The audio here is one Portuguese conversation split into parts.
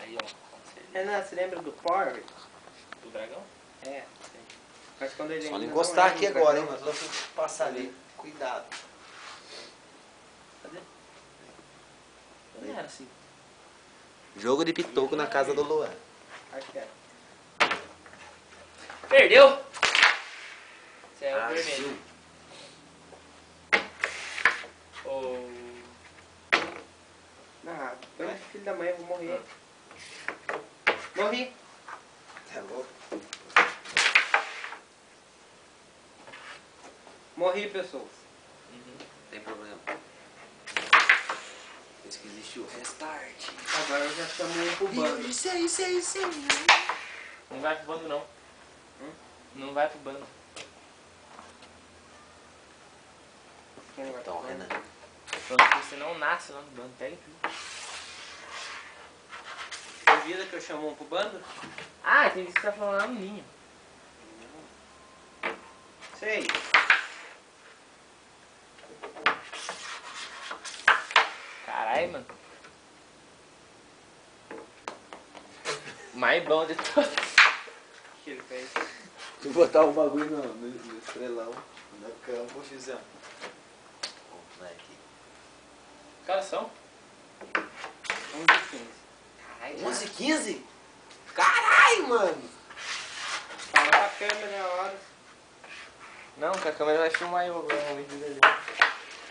Aí, ó. Com certeza. Renan, você lembra do Power? Do dragão? É, sim. Mas quando ele Só não ainda encostar era aqui um agora, hein, dragão. mas vou passar ali. Cuidado. Cadê? Não era assim. Jogo de pitoco na casa do Luan. Acho que era. Perdeu! Você é o Brasil. vermelho. O... Ah, põe filho da mãe, eu vou morrer. Morri. É louco. Morri, pessoas. Uhum. Tem problema. Diz que existe o restart. Agora eu já chamo um pro bando. Sei. Não vai pro bando, não. Não vai pro bando. Quem vai Então, pro bando? Renan. Pronto, você não nasce lá no bando. Pega tudo. Duvida que eu chamo um pro bando? Ah, tem que você tá falando lá no ninho. Sei. Caralho, mano. Mais bom de todos. O que ele fez? Tu botar o bagulho no estrelão, no campo, fizemos. Vamos aqui. Que horas são? 11h15. Caralho. 11h15? Caralho, mano! Fala pra câmera a hora. Não, que a câmera vai filmar eu agora no vídeo dele.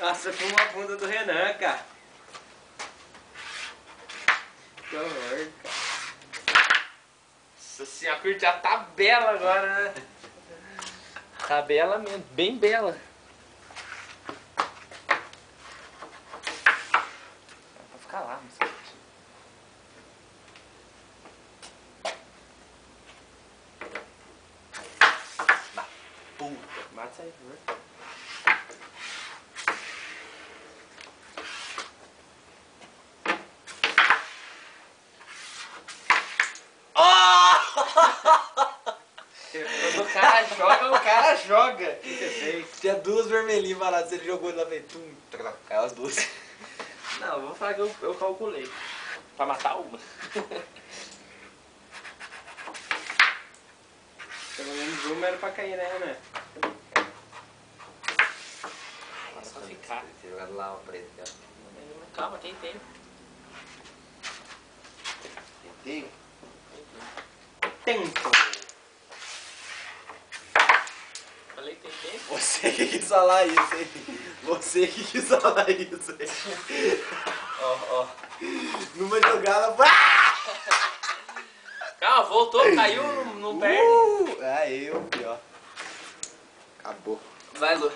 Nossa, foi uma bunda do Renan, cara. Que horror, cara. Nossa senhora, curti a tabela agora, né? Tá bela mesmo, bem bela. Vai ficar lá, não sei. Puta. Mata isso aí, por favor. Quando o cara joga. O que você fez? Tinha duas vermelhinhas paradas, ele jogou lá, veio. Caiu as duas. Não, eu vou falar que eu calculei. Pra matar uma. Pelo menos uma era pra cair, né, Renan? É só ficar. Tinha jogado lá, uma preta. Calma, tem tempo. Tem? Tempo. Falei que tem tempo. Você que quis falar isso, hein? Você que quis falar isso, hein? Ó. Numa jogada. Calma, voltou, caiu, não perde. Aí, ó. Acabou. Vai, Lu.